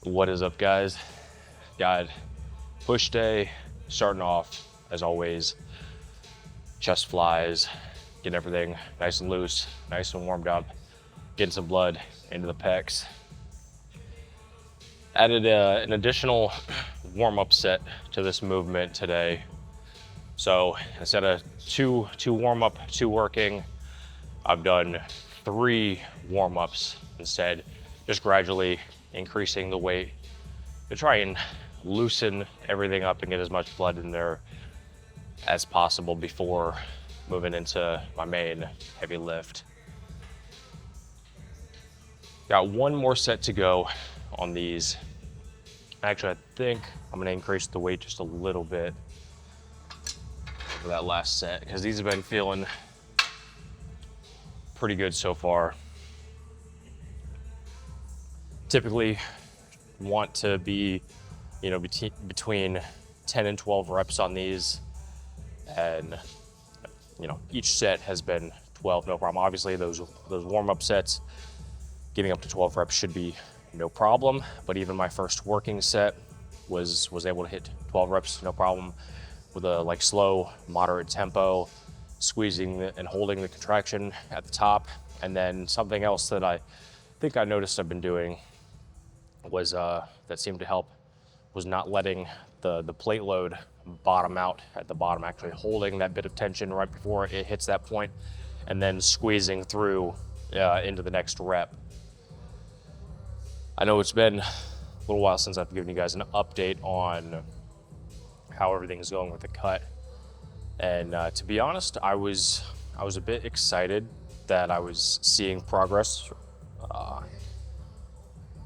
What is up, guys? Got push day starting off as always. Chest flies, getting everything nice and loose, nice and warmed up, getting some blood into the pecs. Added an additional warm-up set to this movement today. So instead of two warm-up, two working, I've done 3 warm-ups instead, just gradually increasing the weight to try and loosen everything up and get as much blood in there as possible before moving into my main heavy lift. Got 1 more set to go on these. Actually, I think I'm gonna increase the weight just a little bit for that last set because these have been feeling pretty good so far. Typically want to be, between 10 and 12 reps on these, and each set has been 12, no problem. Obviously those warm-up sets, getting up to 12 reps should be no problem, but even my first working set was able to hit 12 reps no problem with a slow, moderate tempo, squeezing and holding the contraction at the top. And then something else that I think I noticed I've been doing was that seemed to help was not letting the plate load bottom out at the bottom, actually holding that bit of tension right before it hits that point and then squeezing through into the next rep. I know it's been a little while since I've given you guys an update on how everything's going with the cut, and to be honest, I was a bit excited that I was seeing progress.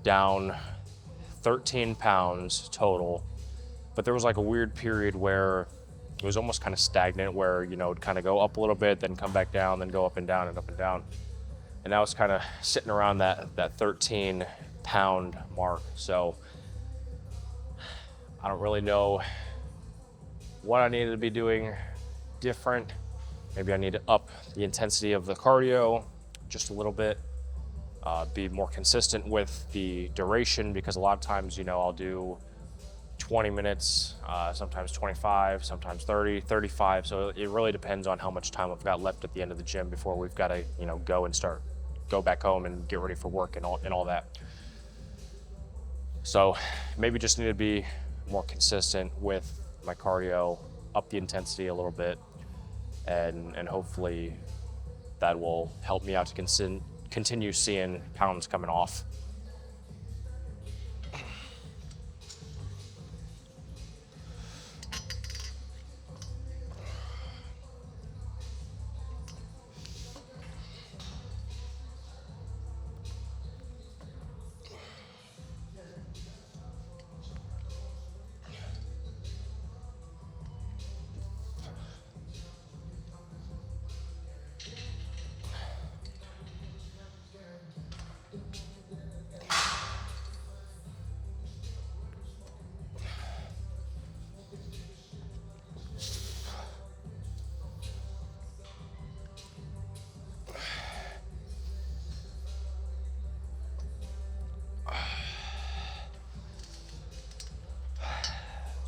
Down 13 pounds total, but there was a weird period where it was almost kind of stagnant, where it'd kind of go up a little bit, then come back down, then go up and down and up and down. And now it's kind of sitting around that 13 pound mark. So I don't really know what I needed to be doing different. Maybe I need to up the intensity of the cardio just a little bit, be more consistent with the duration, because a lot of times, I'll do 20 minutes, sometimes 25, sometimes 30, 35. So it really depends on how much time I've got left at the end of the gym before we've got to, go back home and get ready for work and all that. So maybe just need to be more consistent with my cardio, up the intensity a little bit, and hopefully that will help me out to continue seeing pounds coming off.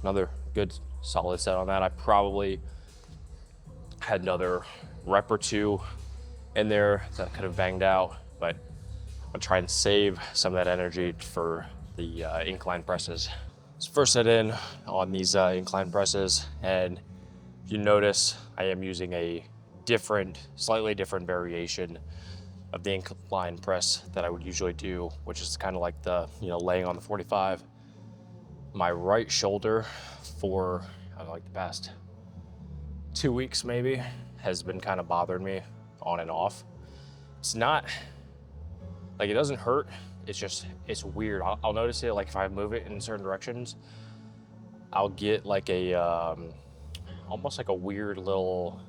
Another good solid set on that. I probably had another rep or 2 in there that could have banged out, but I'll try and save some of that energy for the incline presses. So first set in on these incline presses, and if you notice, I am using a slightly different variation of the incline press that I would usually do, which is kind of like the, laying on the 45. My right shoulder for the past 2 weeks maybe has been kind of bothering me on and off. It's not it doesn't hurt. It's weird. I'll notice it if I move it in certain directions. I'll get almost a weird little,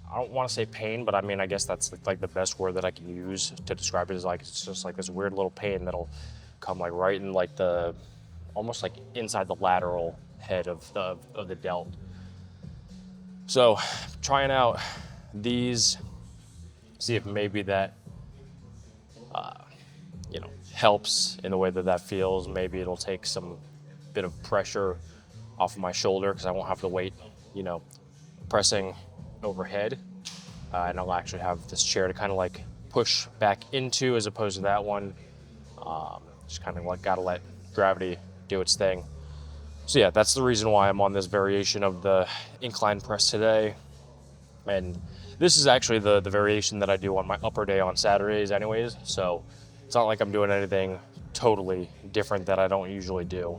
I don't want to say pain, but I guess that's the best word that I can use to describe it. Is it's just this weird little pain that'll come right in the almost inside the lateral head of the delt. So trying out these, see if maybe that helps in the way that feels. Maybe it'll take some bit of pressure off of my shoulder because I won't have the weight, pressing overhead. And I'll actually have this chair to kind of like push back into, as opposed to that one. Just kind of like gotta let gravity do its thing. So yeah, that's the reason why I'm on this variation of the incline press today. And this is actually the variation that I do on my upper day on Saturdays anyways. So it's not like I'm doing anything totally different that I don't usually do.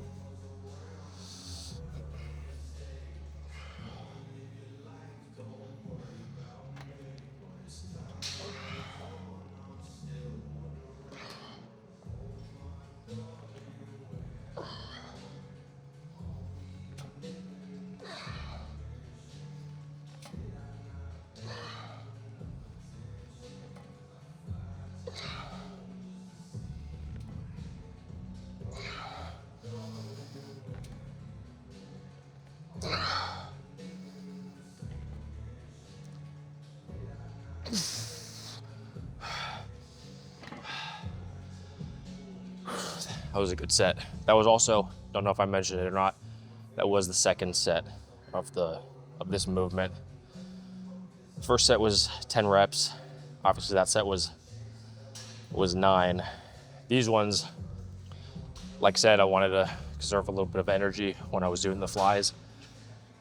That was a good set. That was also, don't know if I mentioned it or not, that was the second set of this movement. First set was 10 reps. Obviously that set was 9. These ones, like I said, I wanted to conserve a little bit of energy when I was doing the flies,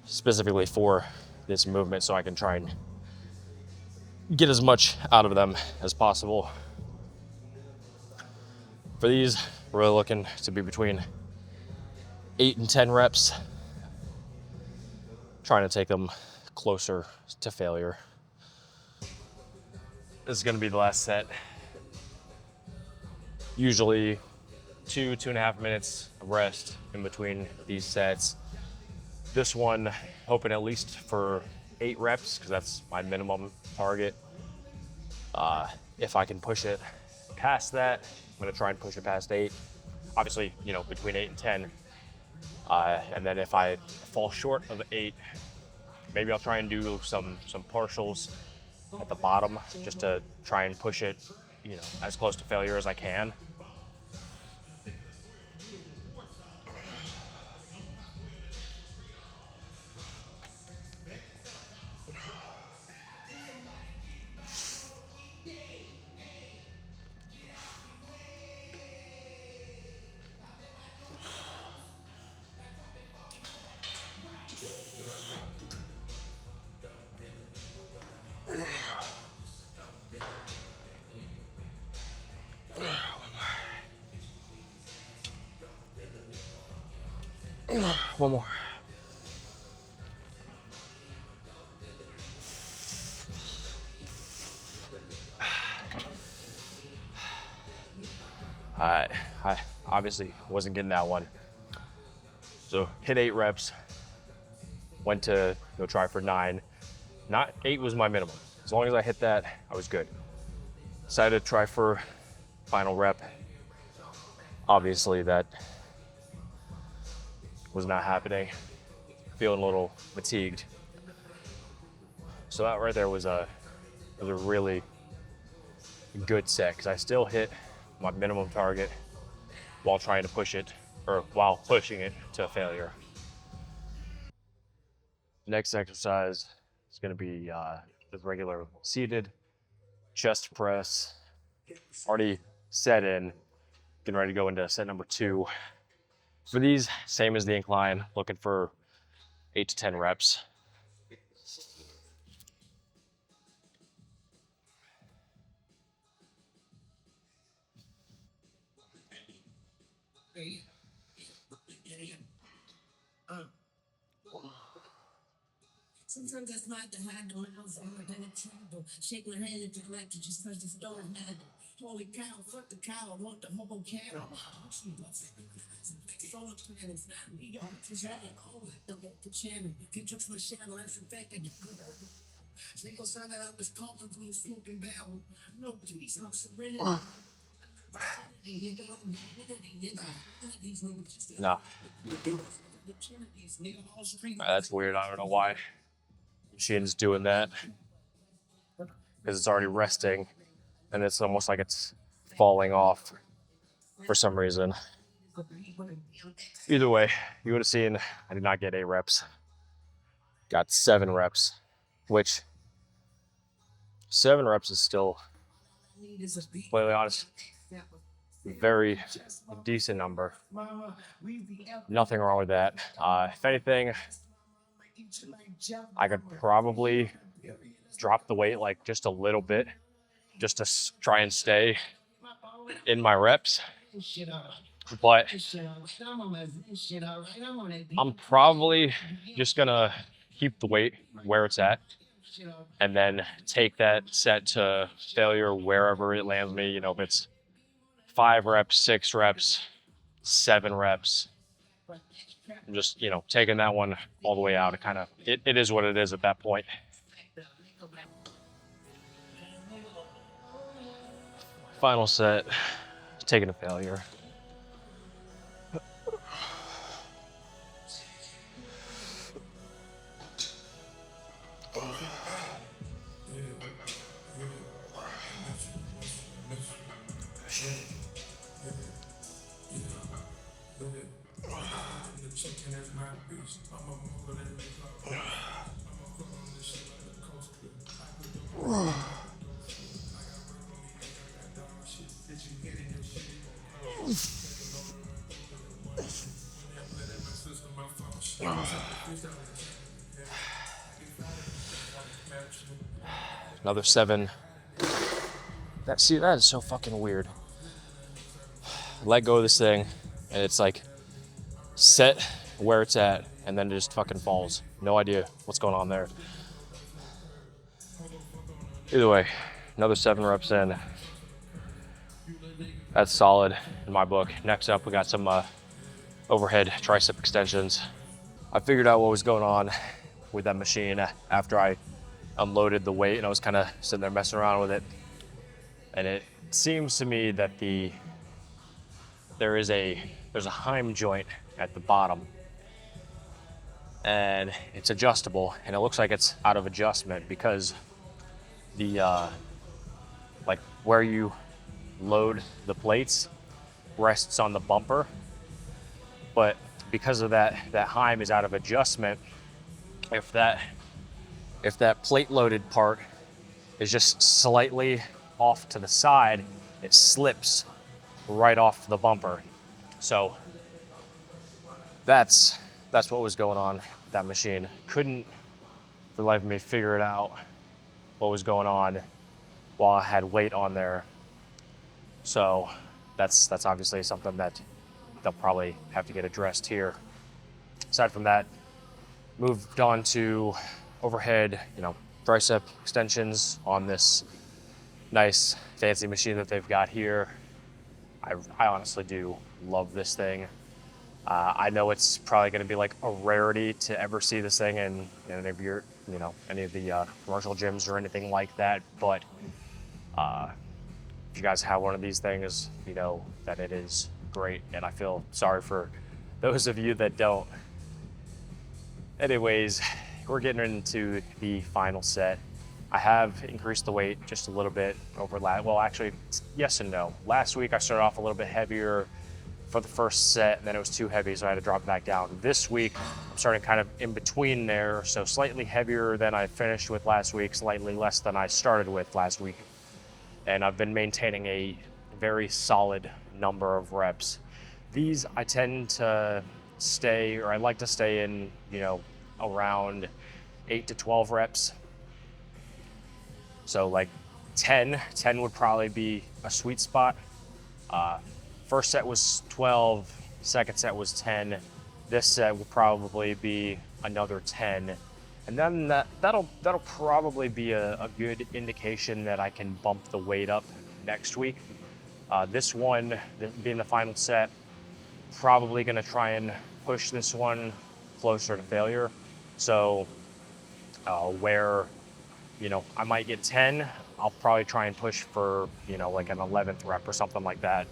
specifically for this movement, so I can try and get as much out of them as possible. For these, we're really looking to be between 8 and 10 reps, trying to take them closer to failure. This is going to be the last set. Usually 2.5 minutes of rest in between these sets. This one, hoping at least for 8 reps, because that's my minimum target. If I can push it past that, I'm going to try and push it past 8. Obviously, between 8 and 10. And then if I fall short of 8, maybe I'll try and do some partials at the bottom, just to try and push it, as close to failure as I can. One more. I obviously wasn't getting that one. So hit 8 reps, went to go try for 9. Not 8 was my minimum. As long as I hit that, I was good. Decided to try for final rep. Obviously that was not happening. Feeling a little fatigued. So that right there was a really good set, because I still hit my minimum target while trying to push it, or while pushing it to failure. Next exercise is going to be the regular seated chest press. Already set in, getting ready to go into set number 2. For these, same as the incline, looking for 8 to 10 reps. Sometimes it's not to hide the mouth and the trouble. Shake my hand at the like to just touch the store and had holy cow, fuck the cow, I want the whole cattle. Solar planets, we don't just have it all. Don't get the channel. Can touch my shadow as infected. Single sign that I was calling from the smoking barrel. No, please, I'm surrendering. No. That's weird. I don't know why machine's doing that, because it's already resting and it's almost like it's falling off for some reason. Either way, you would have seen I did not get 8 reps. Got 7 reps, which 7 reps is still, completely honest, very decent number. Nothing wrong with that. If anything, I could probably drop the weight like just a little bit just to try and stay in my reps. But I'm probably just gonna keep the weight where it's at and then take that set to failure wherever it lands me. You know, if it's 5 reps, 6 reps, 7 reps, I'm just, you know, taking that one all the way out. It is what it is at that point. Final set, taking a failure. Another 7. That is so fucking weird. Let go of this thing, and it's like set where it's at, and then it just fucking falls. No idea what's going on there. Either way, another 7 reps in. That's solid in my book. Next up, we got some overhead tricep extensions. I figured out what was going on with that machine after I unloaded the weight, and I was kind of sitting there messing around with it. And it seems to me that there's a Heim joint at the bottom, and it's adjustable, and it looks like it's out of adjustment because the like where you load the plates rests on the bumper, but because of that Heim is out of adjustment, if that plate loaded part is just slightly off to the side, it slips right off the bumper. So that's what was going on with that machine. Couldn't for the life of me figure it out what was going on while I had weight on there. So that's obviously something that they'll probably have to get addressed here. Aside from that, moved on to overhead, tricep extensions on this nice fancy machine that they've got here. I honestly do love this thing. I know it's probably going to be like a rarity to ever see this thing in any of your, any of the commercial gyms or anything like that. But if you guys have one of these things, you know that it is great, and I feel sorry for those of you that don't. Anyways, we're getting into the final set. I have increased the weight just a little bit over well, actually, yes and no. Last week I started off a little bit heavier for the first set, and then it was too heavy, so I had to drop it back down. This week, I'm starting kind of in between there, so slightly heavier than I finished with last week, slightly less than I started with last week. And I've been maintaining a very solid number of reps. These I tend to stay, or I like to stay in, around 8 to 12 reps. So like 10 would probably be a sweet spot. First set was 12, second set was 10. This set will probably be another 10. And then that'll probably be a good indication that I can bump the weight up next week. This one, being the final set, probably gonna try and push this one closer to failure. So where, I might get 10, I'll probably try and push for, like an 11th rep or something like that.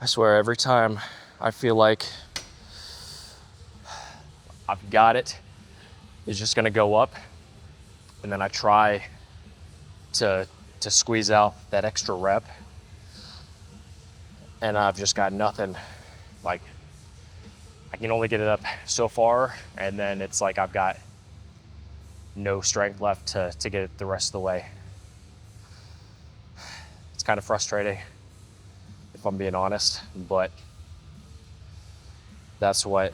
I swear, every time I feel like I've got it, it's just gonna go up, and then I try to squeeze out that extra rep, and I've just got nothing. Like, I can only get it up so far, and then it's like I've got no strength left to get it the rest of the way. It's kind of frustrating, if I'm being honest, but that's what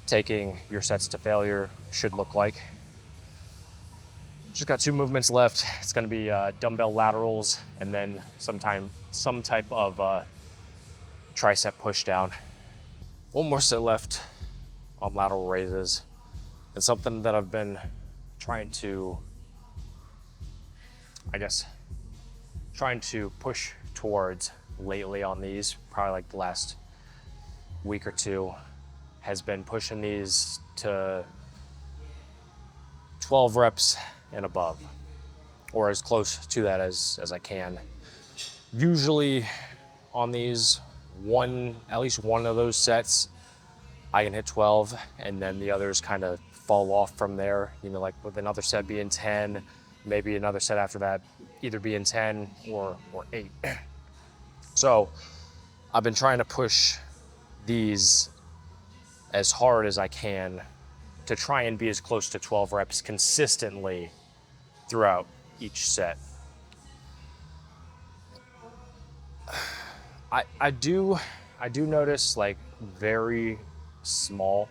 taking your sets to failure should look like. Just got 2 movements left. It's gonna be dumbbell laterals and then some type of tricep push down. 1 more set left on lateral raises. It's something that I've been trying to, push towards lately on these, probably like the last week or 2, has been pushing these to 12 reps and above, or as close to that as I can. Usually on these, at least one of those sets, I can hit 12, and then the others kind of fall off from there. You know, like with another set being 10, maybe another set after that either being 10 or 8. So I've been trying to push these as hard as I can to try and be as close to 12 reps consistently throughout each set. I do notice like very small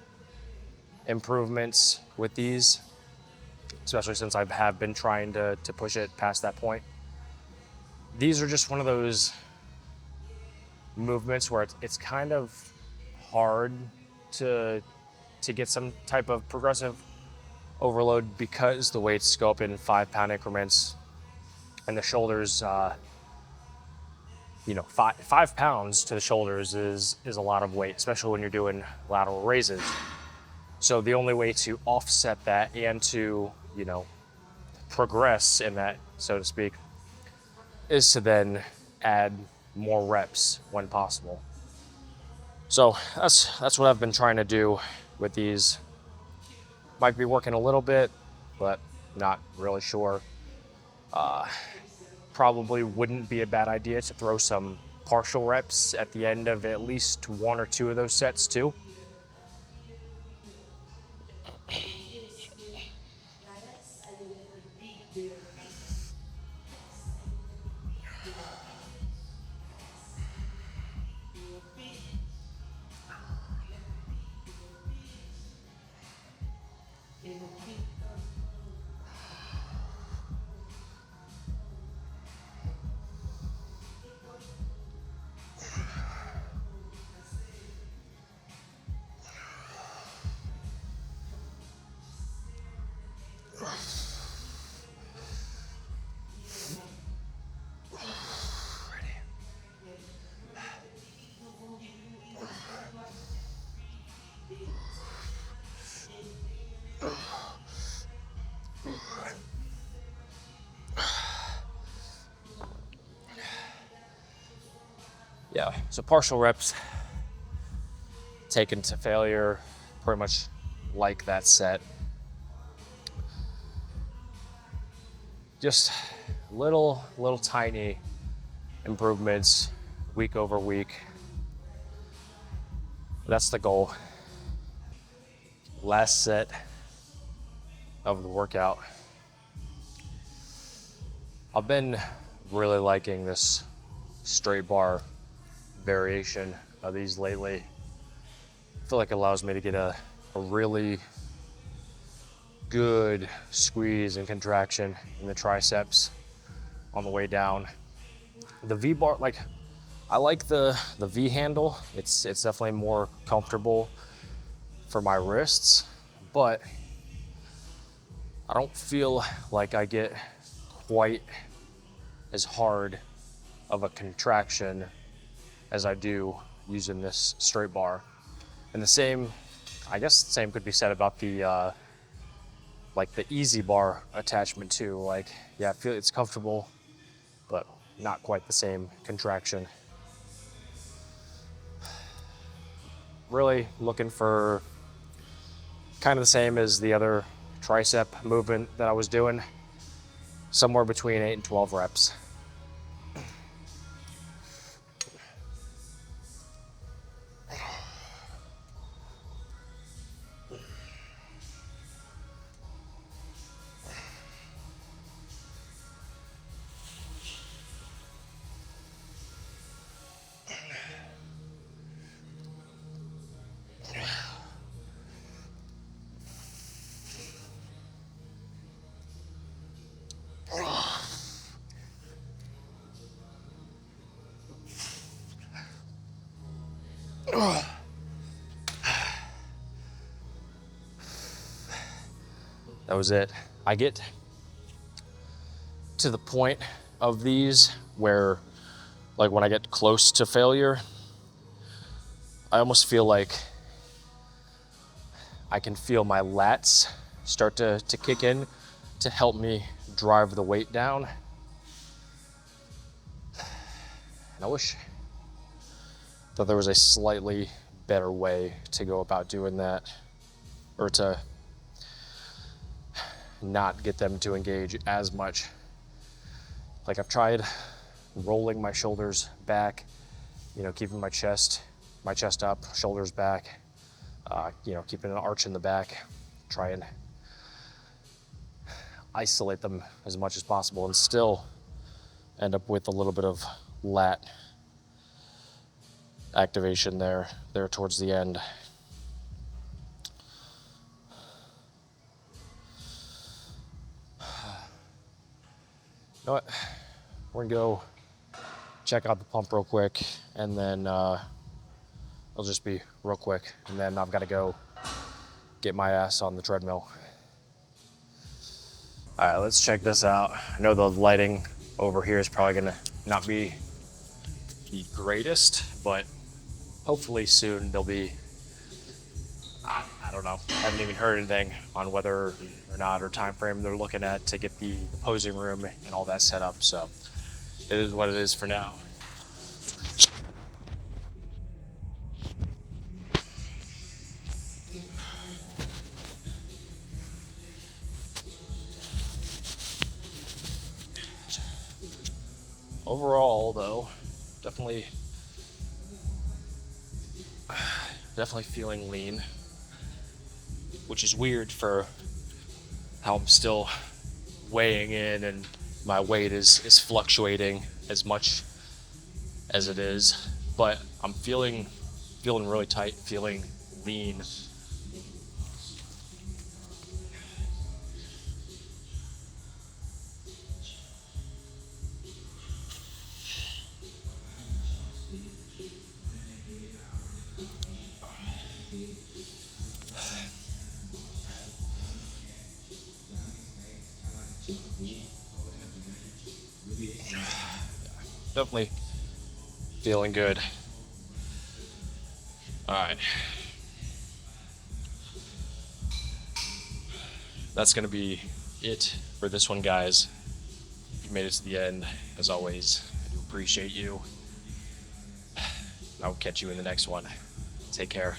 improvements with these, especially since I have been trying to push it past that point. These are just one of those movements where it's kind of hard to get some type of progressive overload because the weights go up in 5-pound increments, and the shoulders, 5 pounds to the shoulders is a lot of weight, especially when you're doing lateral raises. So the only way to offset that and to, progress in that, so to speak, is to then add more reps when possible. So that's what I've been trying to do with these. Might be working a little bit, but not really sure. Probably wouldn't be a bad idea to throw some partial reps at the end of at least 1 or 2 of those sets too. Yeah, so partial reps taken to failure, pretty much like that set. Just little tiny improvements week over week. That's the goal. Last set of the workout. I've been really liking this straight bar variation of these lately. I feel like it allows me to get a really good squeeze and contraction in the triceps on the way down. The V bar, I like the V handle. It's definitely more comfortable for my wrists, but I don't feel like I get quite as hard of a contraction as I do using this straight bar. And the same could be said about the like the easy bar attachment too. Like, yeah, I feel it's comfortable, but not quite the same contraction. Really looking for kind of the same as the other tricep movement that I was doing, somewhere between 8 and 12 reps. That was it. I get to the point of these where, like, when I get close to failure, I almost feel like I can feel my lats start to kick in to help me drive the weight down. And I wish that there was a slightly better way to go about doing that, or to not get them to engage as much. Like, I've tried rolling my shoulders back, you know, keeping my chest up, shoulders back, you know, keeping an arch in the back, try and isolate them as much as possible, and still end up with a little bit of lat activation there towards the end. You know what? We're gonna go check out the pump real quick, and then it'll just be real quick, and then I've got to go get my ass on the treadmill. All right, let's check this out. I know the lighting over here is probably gonna not be the greatest, but hopefully soon there'll be, I don't know, I haven't even heard anything on whether or not, or time frame they're looking at to get the posing room and all that set up. So it is what it is for now. Overall, though, definitely feeling lean, which is weird for how I'm still weighing in and my weight is fluctuating as much as it is, but I'm feeling really tight, feeling lean. Definitely feeling good. All right. That's gonna be it for this one, guys. If you made it to the end, as always, I do appreciate you. I'll catch you in the next one. Take care.